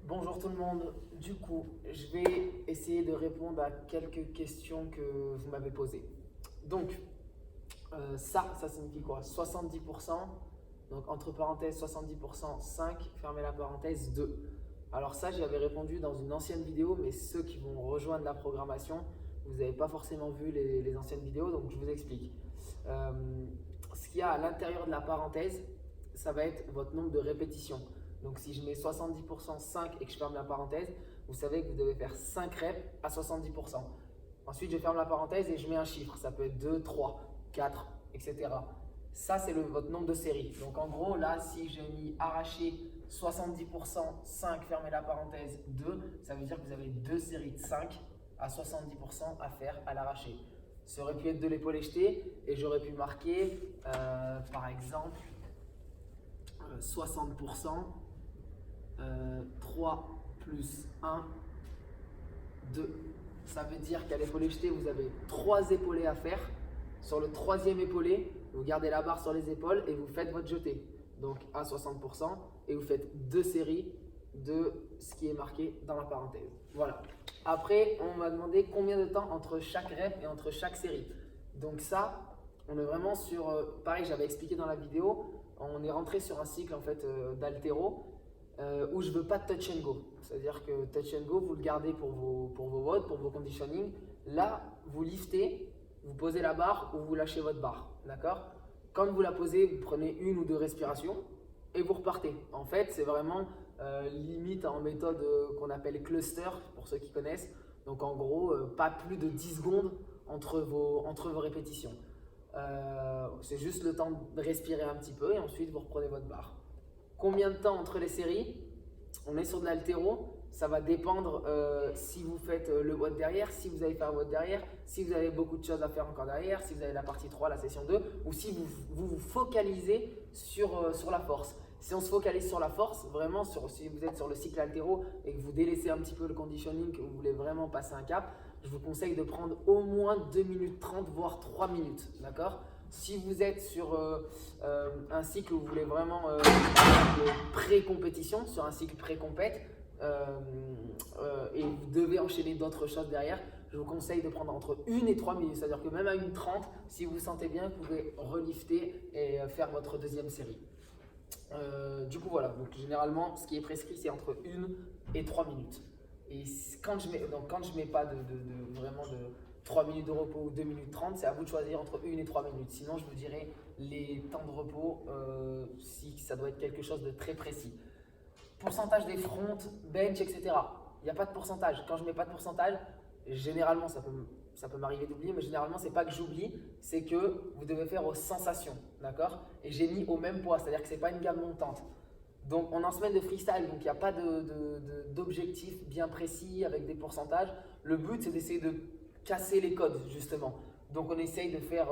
Bonjour tout le monde. Du coup, je vais essayer de répondre à quelques questions que vous m'avez posées. Donc, ça signifie quoi? 70%, donc entre parenthèses 70%, 5, fermez la parenthèse 2. Alors ça, j'y avais répondu dans une ancienne vidéo, mais ceux qui vont rejoindre la programmation, vous n'avez pas forcément vu les anciennes vidéos, donc je vous explique. Ce qu'il y a à l'intérieur de la parenthèse, ça va être votre nombre de répétitions. Donc si je mets 70% 5 et que je ferme la parenthèse, vous savez que vous devez faire 5 reps à 70%. Ensuite, je ferme la parenthèse et je mets un chiffre. Ça peut être 2, 3, 4, etc. Ça, c'est votre nombre de séries. Donc en gros, là, si j'ai mis arraché 70%, 5, fermez la parenthèse, 2, ça veut dire que vous avez 2 séries de 5 à 70% à faire à l'arraché. Ça aurait pu être de l'épaulé jeté et j'aurais pu marquer, par exemple, 60%, 3 plus 1, 2. Ça veut dire qu'à l'épaulé jeté, vous avez 3 épaulés à faire. Sur le troisième épaulé, vous gardez la barre sur les épaules et vous faites votre jeté. Donc à 60% et vous faites 2 séries de ce qui est marqué dans la parenthèse. Voilà. Après, on m'a demandé combien de temps entre chaque rep et entre chaque série. Donc ça, on est vraiment sur, pareil, j'avais expliqué dans la vidéo, on est rentré sur un cycle en fait d'haltéro où je veux pas de touch and go. C'est-à-dire que touch and go, vous le gardez pour vos WOD, pour vos conditioning. Là, vous liftez, vous posez la barre ou vous lâchez votre barre. D'accord? Quand vous la posez, vous prenez 1 ou 2 respirations et vous repartez. En fait, c'est vraiment limite en méthode qu'on appelle cluster pour ceux qui connaissent. Donc en gros, pas plus de 10 secondes entre vos répétitions. C'est juste le temps de respirer un petit peu et ensuite vous reprenez votre barre. Combien de temps entre les séries? On est sur de l'haltéro. Ça va dépendre si vous faites le WOD derrière, si vous allez faire le WOD derrière, si vous avez beaucoup de choses à faire encore derrière, si vous avez la partie 3, la session 2, ou si vous focalisez sur la force. Si on se focalise sur la force, vraiment, si vous êtes sur le cycle haltéro et que vous délaissez un petit peu le conditioning, que vous voulez vraiment passer un cap, je vous conseille de prendre au moins 2 minutes 30, voire 3 minutes. D'accord? Si vous êtes sur un cycle où vous voulez vraiment pré-compétition, sur un cycle pré-compète, et vous devez enchaîner d'autres choses derrière, je vous conseille de prendre entre 1 et 3 minutes. C'est-à-dire que même à 1:30, si vous vous sentez bien, vous pouvez relifter et faire votre deuxième série. Du coup, voilà. Donc, généralement, ce qui est prescrit, c'est entre 1 et 3 minutes. Et quand je mets pas vraiment de 3 minutes de repos ou 2 minutes 30, c'est à vous de choisir entre 1 et 3 minutes. Sinon, je vous dirais les temps de repos, si ça doit être quelque chose de très précis. Pourcentage des fronts, bench, etc. Il n'y a pas de pourcentage. Quand je ne mets pas de pourcentage, généralement, ça peut m'arriver d'oublier, mais généralement, c'est pas que j'oublie, c'est que vous devez faire aux sensations. D'accord? Et j'ai mis au même poids, c'est-à-dire que ce n'est pas une gamme montante. Donc, on est en semaine de freestyle, donc il n'y a pas d'objectif bien précis avec des pourcentages. Le but, c'est d'essayer de casser les codes, justement. Donc, on essaye de faire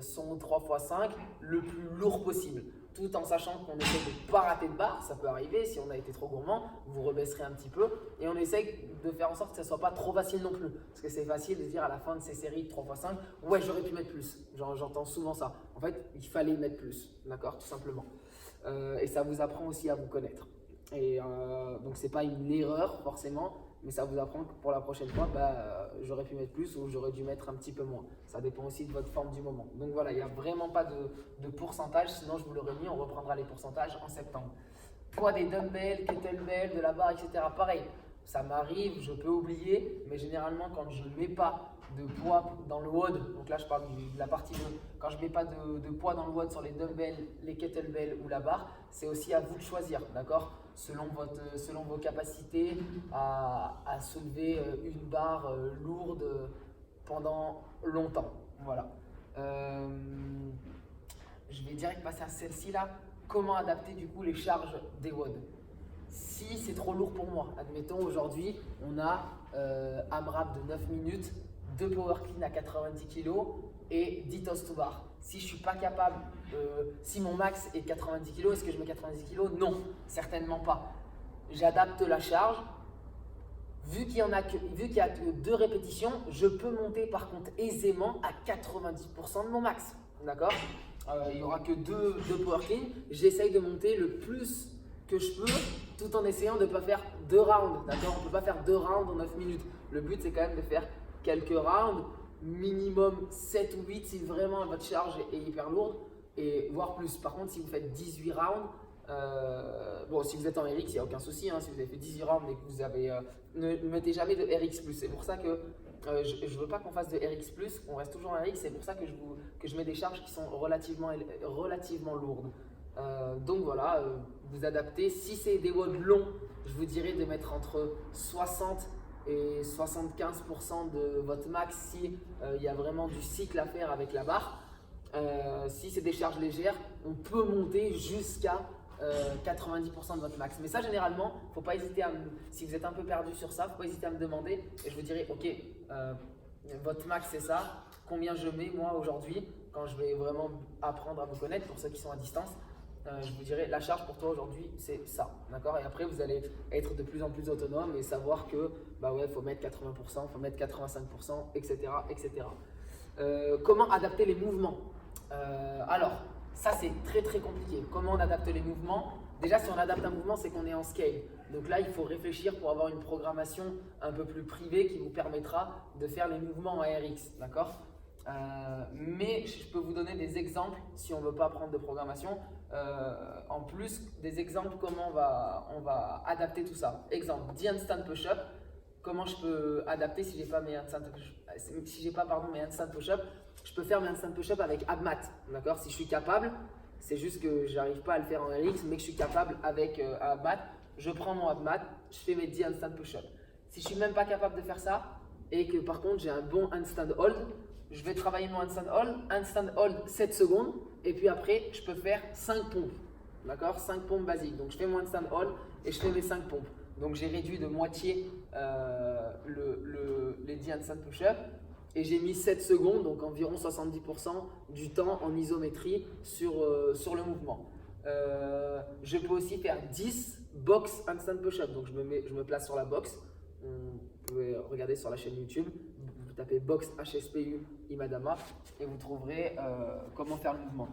son 3x5 le plus lourd possible, tout en sachant qu'on essaie de ne pas rater de barre. Ça peut arriver, si on a été trop gourmand, vous rebaisserez un petit peu. Et on essaye de faire en sorte que ça ne soit pas trop facile non plus. Parce que c'est facile de se dire à la fin de ces séries de 3x5, ouais, j'aurais pu mettre plus. J'entends souvent ça. En fait, il fallait mettre plus, d'accord, tout simplement. Et ça vous apprend aussi à vous connaître. Et donc, ce n'est pas une erreur forcément, mais ça vous apprend que pour la prochaine fois, j'aurais pu mettre plus ou j'aurais dû mettre un petit peu moins. Ça dépend aussi de votre forme du moment. Donc voilà, il n'y a vraiment pas de pourcentage, sinon je vous l'aurais mis, on reprendra les pourcentages en septembre. Poids des dumbbells, kettlebell, de la barre, etc. Pareil, ça m'arrive, je peux oublier, mais généralement quand je ne mets pas de poids dans le WOD, donc là je parle de la partie 2, quand je ne mets pas de poids dans le WOD sur les dumbbells, les kettlebells ou la barre, c'est aussi à vous de choisir, d'accord? Selon vos capacités à soulever une barre lourde pendant longtemps. Voilà. Je vais direct passer à celle-ci là. Comment adapter du coup les charges des WOD? Si c'est trop lourd pour moi, admettons aujourd'hui on a AMRAP de 9 minutes, 2 power clean à 90 kg et 10 toast to bar. Si je ne suis pas capable, si mon max est 90 kg, est-ce que je mets 90 kg? Non, certainement pas. J'adapte la charge. Vu qu'il y a que 2 répétitions, je peux monter par contre aisément à 90% de mon max. D'accord? Il n'y aura que 2 power clean. J'essaye de monter le plus que je peux tout en essayant de ne pas faire 2 rounds, d'accord? On ne peut pas faire 2 rounds en 9 minutes. Le but, c'est quand même de faire quelques rounds, minimum 7 ou 8 si vraiment votre charge est hyper lourde, et voire plus. Par contre, si vous faites 18 rounds, bon, si vous êtes en RX, il n'y a aucun souci, hein, si vous avez fait 18 rounds et que vous avez… ne mettez jamais de RX+. C'est pour ça que je ne veux pas qu'on fasse de RX+, on reste toujours en RX, c'est pour ça que je mets des charges qui sont relativement lourdes. Donc voilà, vous adaptez. Si c'est des WOD longs, je vous dirais de mettre entre 60 et 75% de votre max si il y a vraiment du cycle à faire avec la barre. Si c'est des charges légères, on peut monter jusqu'à 90% de votre max. Mais ça, généralement, faut pas hésiter si vous êtes un peu perdu sur ça, faut pas hésiter à me demander et je vous dirai, ok, votre max c'est ça, combien je mets moi aujourd'hui quand je vais vraiment apprendre à vous connaître pour ceux qui sont à distance. Je vous dirai, la charge pour toi aujourd'hui, c'est ça, d'accord? Et après, vous allez être de plus en plus autonome et savoir que, bah ouais, faut mettre 80%, faut mettre 85%, etc., etc. Comment adapter les mouvements? Alors, ça c'est très très compliqué. Comment on adapte les mouvements? Déjà, si on adapte un mouvement, c'est qu'on est en scale. Donc là, il faut réfléchir pour avoir une programmation un peu plus privée qui vous permettra de faire les mouvements en RX, d'accord? Mais je peux vous donner des exemples si on ne veut pas prendre de programmation. En plus, des exemples comment on va adapter tout ça. Exemple, 10 handstand push-up. Comment je peux adapter si j'ai pas mes handstand push-up? Je peux faire mes handstand push-up avec Abmat, d'accord? Si je suis capable, c'est juste que j'arrive pas à le faire en RX, mais que je suis capable avec Abmat. Je prends mon Abmat, je fais mes 10 handstand push-up. Si je suis même pas capable de faire ça et que par contre j'ai un bon handstand hold, je vais travailler mon handstand hold 7 secondes et puis après je peux faire 5 pompes, d'accord? 5 pompes basiques. Donc je fais mon handstand hold et je fais mes 5 pompes. Donc j'ai réduit de moitié les 10 handstand push-up et j'ai mis 7 secondes, donc environ 70% du temps en isométrie sur le mouvement. Je peux aussi faire 10 box handstand push-up. Donc je me place sur la box. Vous pouvez regarder sur la chaîne YouTube. Vous tapez box HSPU Imadama et vous trouverez comment faire le mouvement.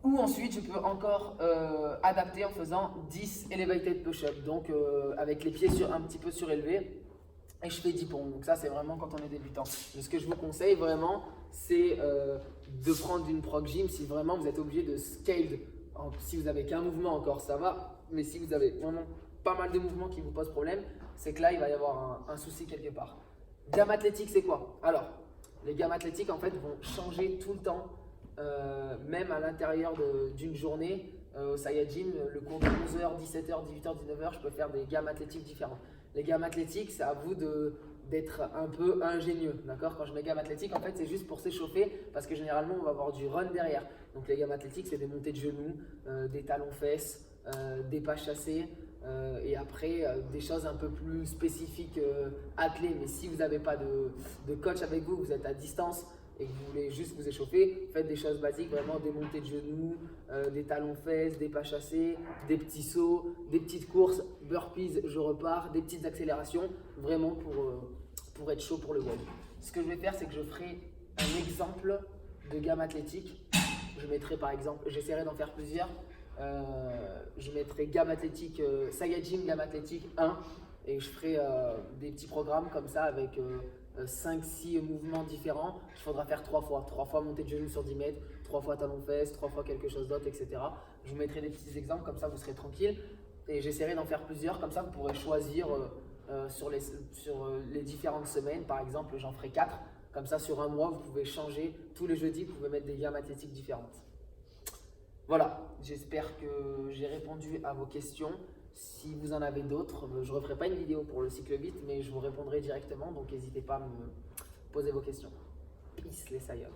Ou ensuite, je peux encore adapter en faisant 10 elevated push-up, donc avec les pieds un petit peu surélevés, et je fais 10 pompes. Donc ça, c'est vraiment quand on est débutant. Mais ce que je vous conseille vraiment, c'est de prendre une prog gym si vraiment vous êtes obligé de scale. Si vous n'avez qu'un mouvement encore, ça va, mais si vous avez vraiment pas mal de mouvements qui vous posent problème, c'est que là, il va y avoir un souci quelque part. Gamme athlétique, c'est quoi? Alors, les gammes athlétiques, en fait, vont changer tout le temps. Même à l'intérieur d'une journée, au Saiyajin, le cours de 11h, 17h, 18h, 19h, je peux faire des gammes athlétiques différentes. Les gammes athlétiques, c'est à vous d'être un peu ingénieux, d'accord? Quand je mets gamme athlétique, en fait, c'est juste pour s'échauffer parce que généralement, on va avoir du run derrière. Donc les gammes athlétiques, c'est des montées de genoux, des talons-fesses, des pas chassés et après des choses un peu plus spécifiques athlées. Mais si vous n'avez pas de coach avec vous, vous êtes à distance et que vous voulez juste vous échauffer, faites des choses basiques, vraiment des montées de genoux, des talons-fesses, des pas chassés, des petits sauts, des petites courses, burpees, je repars, des petites accélérations, vraiment pour être chaud pour le WOD. Ce que je vais faire, c'est que je ferai un exemple de gamme athlétique. Je mettrai par exemple, j'essaierai d'en faire plusieurs. Je mettrai gamme athlétique, Saiyajin gamme athlétique 1 et je ferai des petits programmes comme ça avec 5-6 mouvements différents. Il faudra faire 3 fois. 3 fois montée de genoux sur 10 mètres, 3 fois talon-fesses, 3 fois quelque chose d'autre, etc. Je vous mettrai des petits exemples, comme ça vous serez tranquille. Et j'essaierai d'en faire plusieurs, comme ça vous pourrez choisir sur les différentes semaines. Par exemple, j'en ferai 4. Comme ça, sur un mois, vous pouvez changer. Tous les jeudis, vous pouvez mettre des gammes athlétiques différentes. Voilà, j'espère que j'ai répondu à vos questions. Si vous en avez d'autres, je ne referai pas une vidéo pour le cycle vite, mais je vous répondrai directement, donc n'hésitez pas à me poser vos questions. Peace les sailleurs.